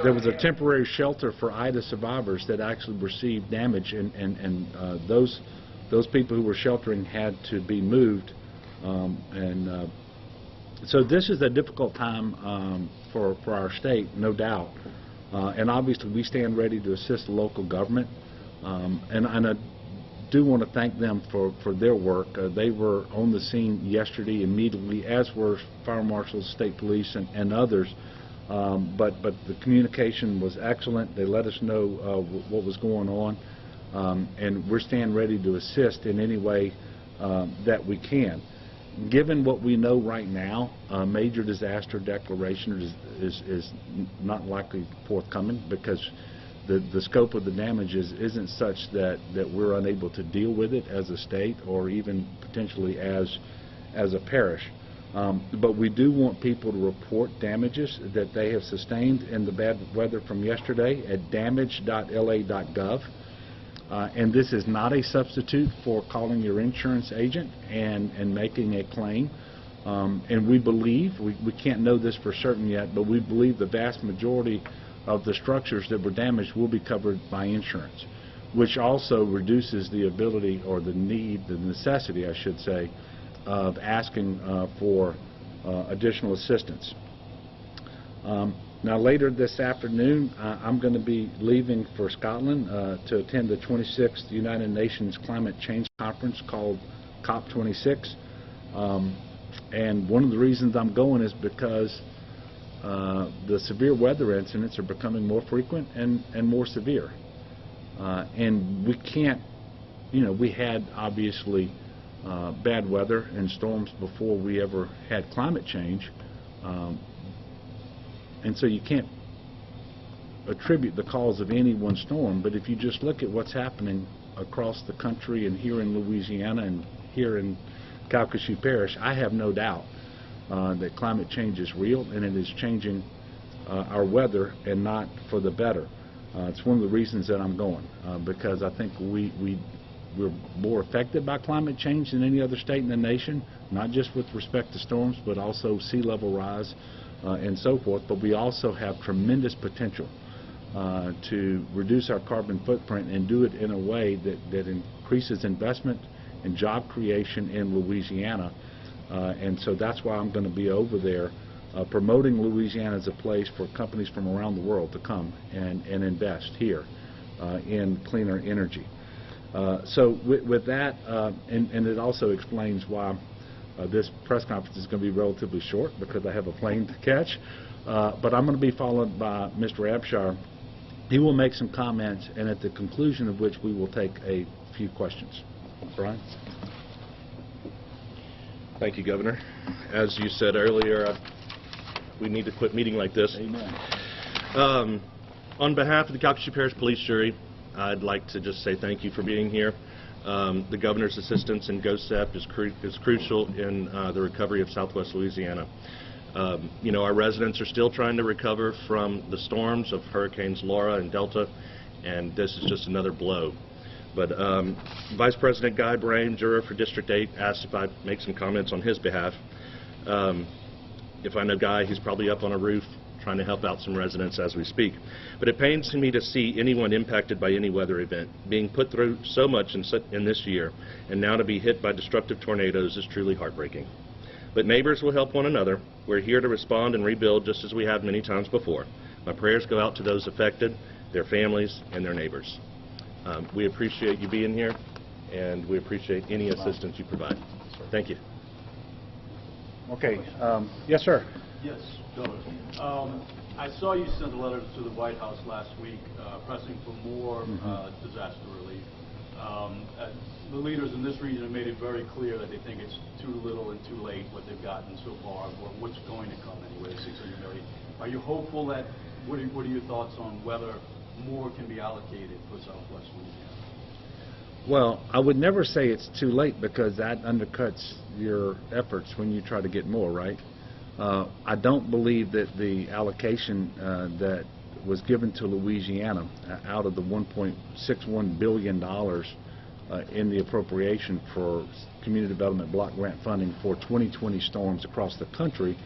there was a temporary shelter for Ida survivors that actually received damage, and those people who were sheltering had to be moved, so this is a difficult time for our state, no doubt, and obviously we stand ready to assist the local government, and I do want to thank them for their work. They were on the scene yesterday immediately, as were fire marshals, state police, and others. But the communication was excellent. They let us know what was going on, and we're standing ready to assist in any way that we can. Given what we know right now, a major disaster declaration is not likely forthcoming, because the scope of the damages isn't such that we're unable to deal with it as a state, or even potentially as a parish. But we do want people to report damages that they have sustained in the bad weather from yesterday at damage.la.gov. And this is not a substitute for calling your insurance agent and making a claim. And we believe, we can't know this for certain yet, but we believe the vast majority of the structures that were damaged will be covered by insurance, which also reduces the ability, or the need, the necessity, I should say, of asking for additional assistance. Now later this afternoon, I'm going to be leaving for Scotland to attend the 26th United Nations Climate Change Conference called COP26. And one of the reasons I'm going is because the severe weather incidents are becoming more frequent and more severe. And we can't, we had obviously bad weather and storms before we ever had climate change. And so you can't attribute the cause of any one storm, but if you just look at what's happening across the country and here in Louisiana and here in Calcasieu Parish, I have no doubt that climate change is real, and it is changing our weather, and not for the better. It's one of the reasons that I'm going, because I think we're more affected by climate change than any other state in the nation, not just with respect to storms, but also sea level rise and so forth. But we also have tremendous potential to reduce our carbon footprint and do it in a way that increases investment and job creation in Louisiana. And so that's why I'm going to be over there promoting Louisiana as a place for companies from around the world to come and invest here in cleaner energy. So with that, and it also explains why this press conference is going to be relatively short, because I have a plane to catch. But I'm going to be followed by Mr. Abshire. He will make some comments, and at the conclusion of which we will take a few questions. Brian? Thank you, Governor. As you said earlier, we need to quit meeting like this. Amen. On behalf of the Calcasieu Parish Police Jury, I'd like to just say thank you for being here. The Governor's assistance in GOSEP is crucial in the recovery of Southwest Louisiana. Our residents are still trying to recover from the storms of Hurricanes Laura and Delta, and this is just another blow. But Vice President Guy Brame, juror for District 8, asked if I'd make some comments on his behalf. If I know Guy, he's probably up on a roof trying to help out some residents as we speak. But it pains me to see anyone impacted by any weather event. Being put through so much in this year, and now to be hit by destructive tornadoes, is truly heartbreaking. But neighbors will help one another. We're here to respond and rebuild just as we have many times before. My prayers go out to those affected, their families, and their neighbors. We appreciate you being here, and we appreciate any assistance you provide. Thank you. Okay. Yes, sir. Yes, Governor. I saw you sent a letter to the White House last week pressing for more disaster relief. The leaders in this region have made it very clear that they think it's too little and too late what they've gotten so far, or what's going to come anyway, $600 million. Are you hopeful that, what are your thoughts on whether more can be allocated for Southwest Louisiana? Well, I would never say it's too late, because that undercuts your efforts when you try to get more, right? I don't believe that the allocation that was given to Louisiana out of the $1.61 billion in the appropriation for community development block grant funding for 2020 storms across the country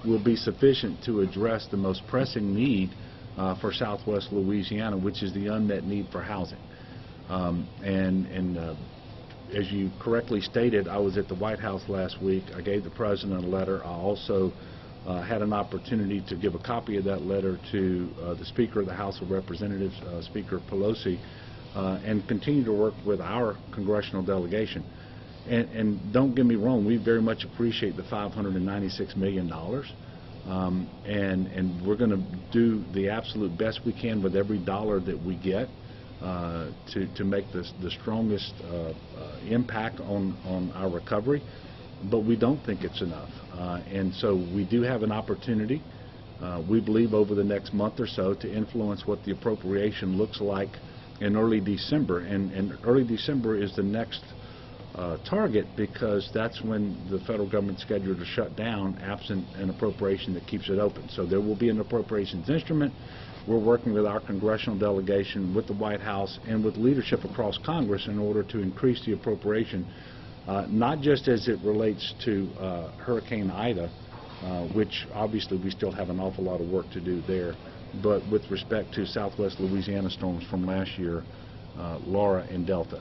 will be sufficient to address the most pressing need for Southwest Louisiana, which is the unmet need for housing. As you correctly stated, I was at the White House last week. I gave the President a letter. I also had an opportunity to give a copy of that letter to the Speaker of the House of Representatives, Speaker Pelosi, and continue to work with our congressional delegation. And don't get me wrong, we very much appreciate the $596 million. And we're going to do the absolute best we can with every dollar that we get to make the strongest impact on our recovery. But we don't think it's enough. And so we do have an opportunity, we believe, over the next month or so to influence what the appropriation looks like in early December. And early December is the next target, because that's when the federal government's scheduled to shut down absent an appropriation that keeps it open. So there will be an appropriations instrument. We're working with our congressional delegation, with the White House, and with leadership across Congress in order to increase the appropriation, not just as it relates to Hurricane Ida, which obviously we still have an awful lot of work to do there, but with respect to Southwest Louisiana storms from last year, Laura and Delta.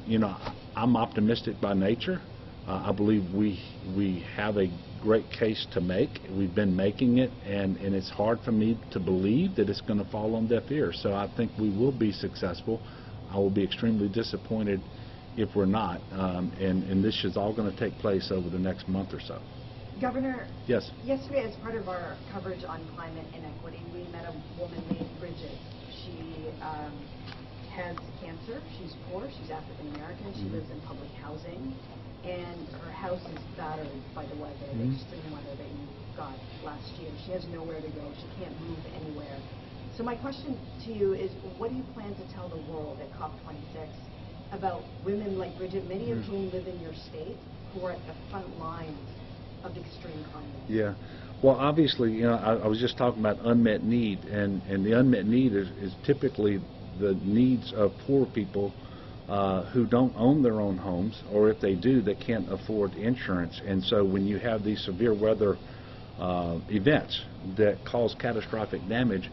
You know, I'm optimistic by nature. I believe we have a great case to make. We've been making it, and it's hard for me to believe that it's going to fall on deaf ears. So I think we will be successful. I will be extremely disappointed if we're not. And this is all going to take place over the next month or so. Governor, yes. Yesterday, as part of our coverage on climate inequity, we met a woman named Bridget. She has cancer, she's poor, she's African American, she lives in public housing, and her house is battered by the weather, the extreme weather that you got last year. She has nowhere to go, she can't move anywhere. So my question to you is, what do you plan to tell the world at COP26 about women like Bridget, many of whom live in your state, who are at the front lines of extreme climate? Yeah. Well, obviously, you know, I was just talking about unmet need, and the unmet need is typically the needs of poor people who don't own their own homes, or if they do, they can't afford insurance. And so when you have these severe weather events that cause catastrophic damage,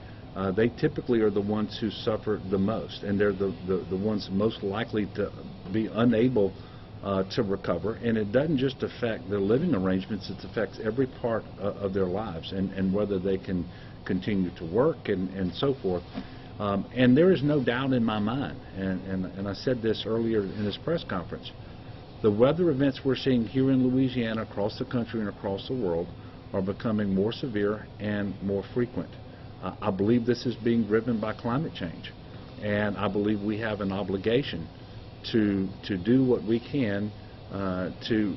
they typically are the ones who suffer the most, and they're the ones most likely to be unable to recover. And it doesn't just affect their living arrangements, it affects every part of their lives, and whether they can continue to work and so forth. And there is no doubt in my mind, and I said this earlier in this press conference, the weather events we're seeing here in Louisiana, across the country and across the world, are becoming more severe and more frequent. I believe this is being driven by climate change, and I believe we have an obligation to do what we can to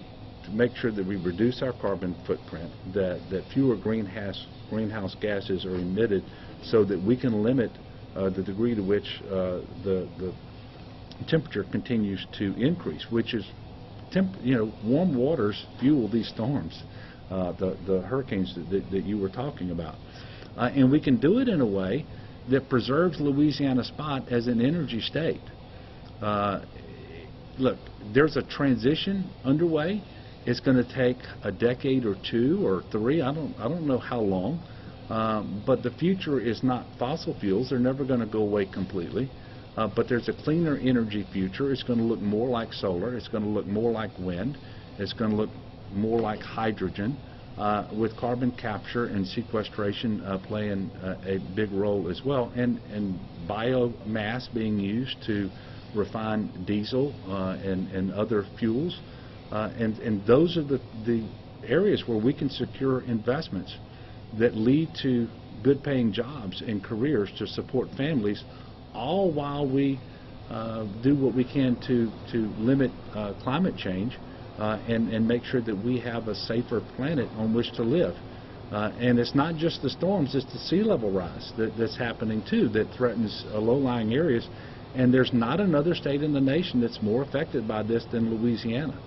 make sure that we reduce our carbon footprint, that fewer greenhouse gases are emitted, so that we can limit the degree to which the temperature continues to increase, which is, warm waters fuel these storms, the hurricanes that you were talking about. And we can do it in a way that preserves Louisiana's spot as an energy state. Look, there's a transition underway. It's going to take a decade or two or three. I don't know how long. But the future is not fossil fuels. They're never going to go away completely. But there's a cleaner energy future. It's going to look more like solar. It's going to look more like wind. It's going to look more like hydrogen, with carbon capture and sequestration playing a big role as well, and biomass being used to refine diesel and other fuels. And those are the areas where we can secure investments that lead to good-paying jobs and careers to support families, all while we do what we can to limit climate change and make sure that we have a safer planet on which to live. And it's not just the storms, it's the sea level rise that's happening too, that threatens low-lying areas. And there's not another state in the nation that's more affected by this than Louisiana.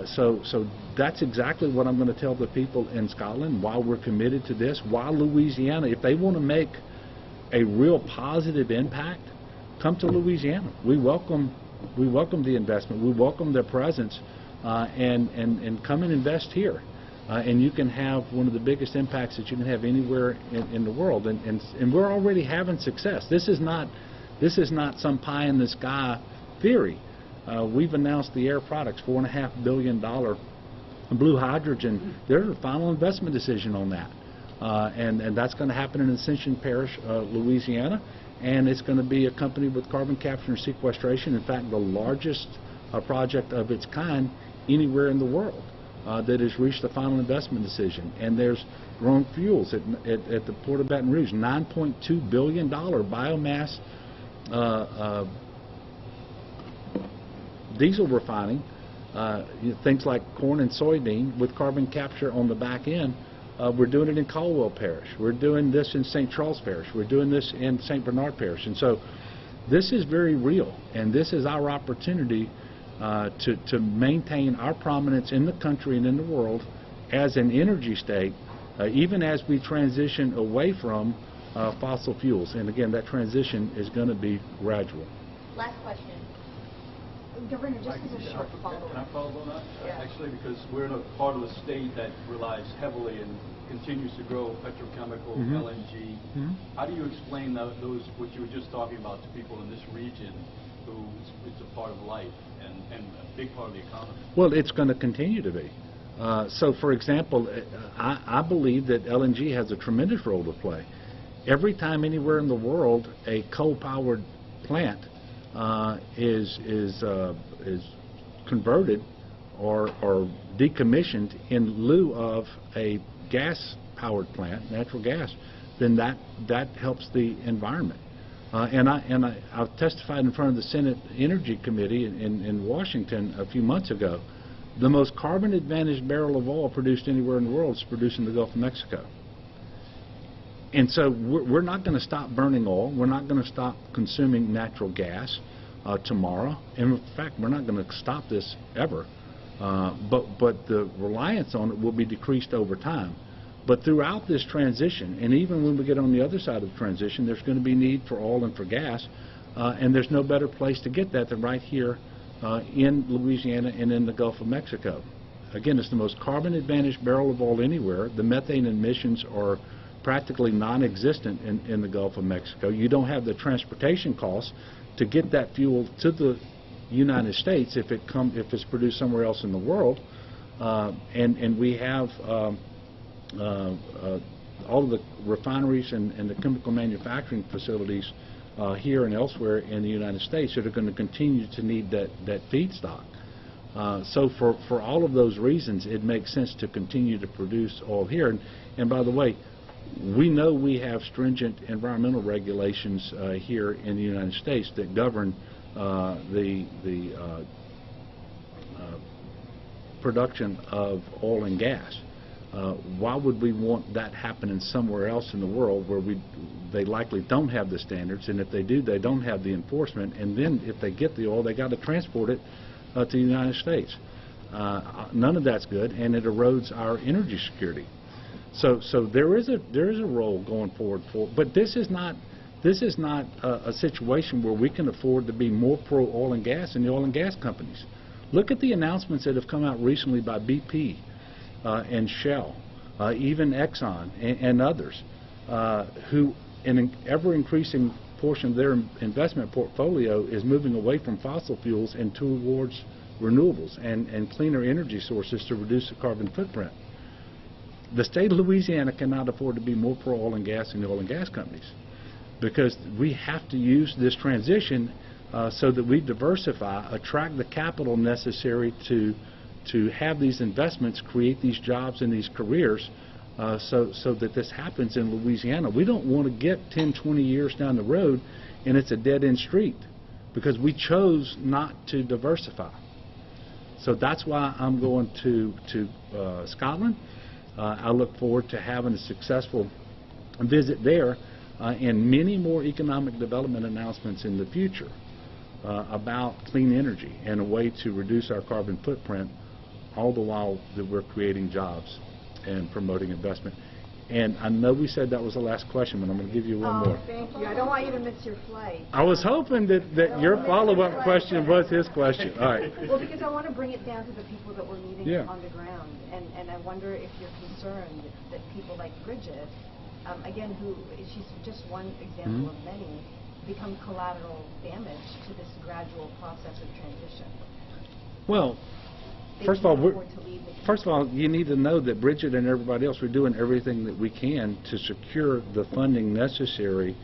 So that's exactly what I'm going to tell the people in Scotland, why we're committed to this, why Louisiana, if they want to make a real positive impact, come to Louisiana. We welcome the investment, we welcome their presence, and come and invest here. and you can have one of the biggest impacts that you can have anywhere in the world. And we're already having success. This is not some pie in the sky theory. We've announced the Air Products $4.5 billion blue hydrogen. There's a final investment decision on that, and that's going to happen in Ascension Parish, Louisiana, and it's going to be accompanied with carbon capture and sequestration. In fact, the largest project of its kind anywhere in the world that has reached the final investment decision. And there's Growing Fuels at the Port of Baton Rouge, $9.2 billion biomass diesel refining, things like corn and soybean with carbon capture on the back end. We're doing it in Caldwell Parish. We're doing this in St. Charles Parish. We're doing this in St. Bernard Parish. And so this is very real, and this is our opportunity to maintain our prominence in the country and in the world as an energy state, even as we transition away from fossil fuels. And again, that transition is going to be gradual. Last question. Governor, just as a short follow-up. Can I follow on that? Yeah. Actually, because we're in a part of the state that relies heavily and continues to grow petrochemical, LNG. How do you explain those, what you were just talking about, to people in this region who it's a part of life and a big part of the economy? Well, it's going to continue to be. So, for example, I believe that LNG has a tremendous role to play. Every time anywhere in the world a coal-powered plant is converted or decommissioned in lieu of a gas-powered plant, natural gas, then that helps the environment. I've testified in front of the Senate Energy Committee in Washington a few months ago. The most carbon-advantaged barrel of oil produced anywhere in the world is produced in the Gulf of Mexico. And so we're not going to stop burning oil. We're not going to stop consuming natural gas tomorrow. And in fact, we're not going to stop this ever. But the reliance on it will be decreased over time. But throughout this transition, and even when we get on the other side of the transition, there's going to be need for oil and for gas. And there's no better place to get that than right here in Louisiana and in the Gulf of Mexico. Again, it's the most carbon-advantaged barrel of oil anywhere. The methane emissions are practically non-existent in the Gulf of Mexico. You don't have the transportation costs to get that fuel to the United States if it's produced somewhere else in the world. And we have all of the refineries and the chemical manufacturing facilities here and elsewhere in the United States that are going to continue to need that feedstock. So for all of those reasons, it makes sense to continue to produce oil here. And by the way, we know we have stringent environmental regulations here in the United States that govern the production of oil and gas. Why would we want that happening somewhere else in the world where they likely don't have the standards, and if they do, they don't have the enforcement, and then if they get the oil, they got to transport it to the United States. None of that's good, and it erodes our energy security. So there is a role going forward but this is not a situation where we can afford to be more pro oil and gas than the oil and gas companies. Look at the announcements that have come out recently by BP and Shell, even Exxon and others, who in an ever-increasing portion of their investment portfolio is moving away from fossil fuels and towards renewables and cleaner energy sources to reduce the carbon footprint. The state of Louisiana cannot afford to be more pro oil and gas than the oil and gas companies, because we have to use this transition so that we diversify, attract the capital necessary to have these investments, create these jobs and these careers, so that this happens in Louisiana. We don't want to get 10, 20 years down the road and it's a dead-end street because we chose not to diversify. So that's why I'm going to Scotland. I look forward to having a successful visit there and many more economic development announcements in the future about clean energy and a way to reduce our carbon footprint, all the while that we're creating jobs and promoting investment. And I know we said that was the last question, but I'm going to give you one more. Thank you. I don't want you to miss your flight. I was hoping that your follow-up question was his question. All right. Well, because I want to bring it down to the people that we're meeting Yeah. on the ground, and I wonder if you're concerned that people like Bridget, again, who she's just one example of many, become collateral damage to this gradual process of transition. Well, They first of all, can't afford to leave the first of all, you need to know that Bridget and everybody else, we're doing everything that we can to secure the funding necessary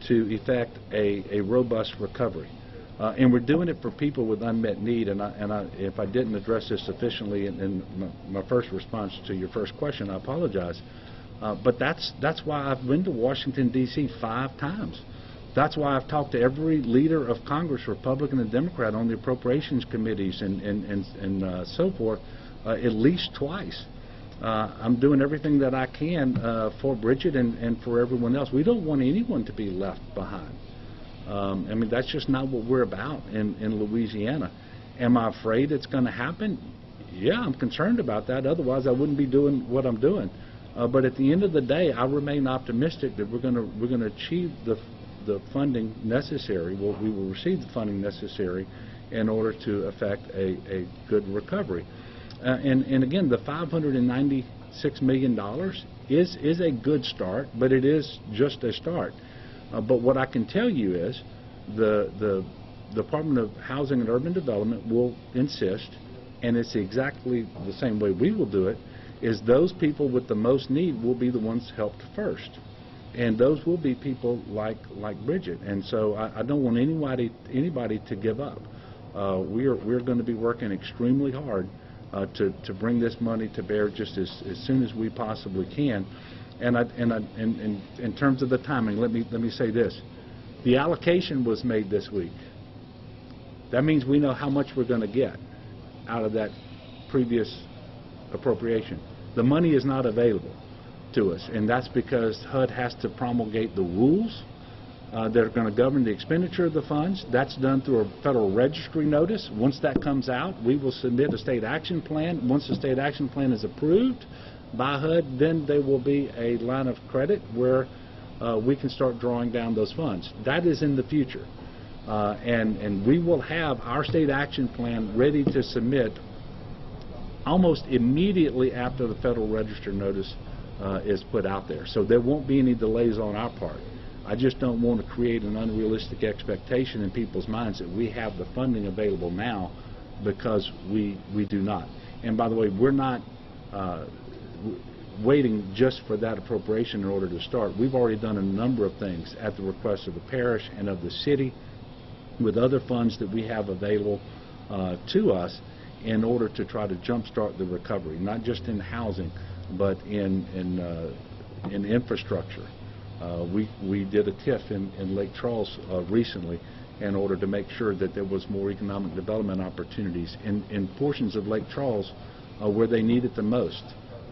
to effect a robust recovery. And we're doing it for people with unmet need. And if I didn't address this sufficiently in my first response to your first question, I apologize. But that's why I've been to Washington, D.C. 5 times. That's why I've talked to every leader of Congress, Republican and Democrat, on the appropriations committees and so forth, at least twice. I'm doing everything that I can for Bridget and for everyone else. We don't want anyone to be left behind. I mean, that's just not what we're about in Louisiana. Am I afraid it's going to happen? Yeah, I'm concerned about that. Otherwise, I wouldn't be doing what I'm doing. But at the end of the day, I remain optimistic that we're going to achieve the funding necessary. Well, we will receive the funding necessary in order to effect a good recovery. And again, the $596 million is a good start, but it is just a start. But what I can tell you is the Department of Housing and Urban Development will insist, and it's exactly the same way we will do it, is those people with the most need will be the ones helped first. And those will be people like Bridget. And so I don't want anybody to give up. We're going to be working extremely hard to bring this money to bear just as soon as we possibly can. And in terms of the timing, let me say this: the allocation was made this week. That means we know how much we're going to get out of that previous appropriation. The money is not available to us, and that's because HUD has to promulgate the rules that are going to govern the expenditure of the funds. That's done through a federal registry notice. Once that comes out, we will submit a state action plan. Once the state action plan is approved by HUD, then there will be a line of credit where we can start drawing down those funds. That is in the future, and we will have our state action plan ready to submit almost immediately after the federal register notice is put out there. So there won't be any delays on our part. I just don't want to create an unrealistic expectation in people's minds that we have the funding available now, because we do not. And by the way, we're not waiting just for that appropriation in order to start. We've already done a number of things at the request of the parish and of the city with other funds that we have available to us in order to try to jumpstart the recovery, not just in housing, but in infrastructure. We did a TIF in Lake Charles recently in order to make sure that there was more economic development opportunities in portions of Lake Charles where they need it the most,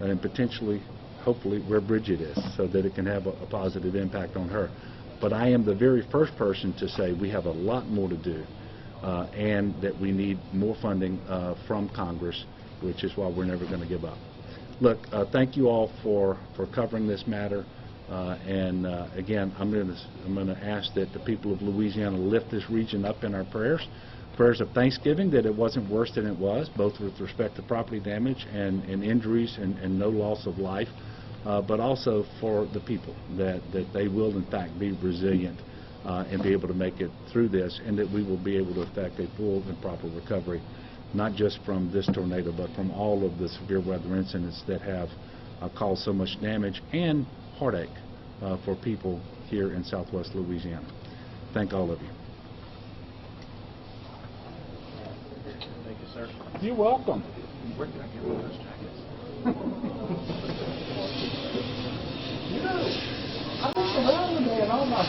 and potentially, hopefully, where Bridget is, so that it can have a positive impact on her. But I am the very first person to say we have a lot more to do, and that we need more funding from Congress, which is why we're never going to give up. Look, thank you all for covering this matter, and again, I'm going to ask that the people of Louisiana lift this region up in our prayers of thanksgiving, that it wasn't worse than it was, both with respect to property damage and injuries and no loss of life, but also for the people, that they will in fact be resilient and be able to make it through this, and that we will be able to effect a full and proper recovery, not just from this tornado, but from all of the severe weather incidents that have caused so much damage and heartache for people here in Southwest Louisiana. Thank all of you. Thank you, sir. You're welcome. Where can I get one of those jackets? I looked around today and all my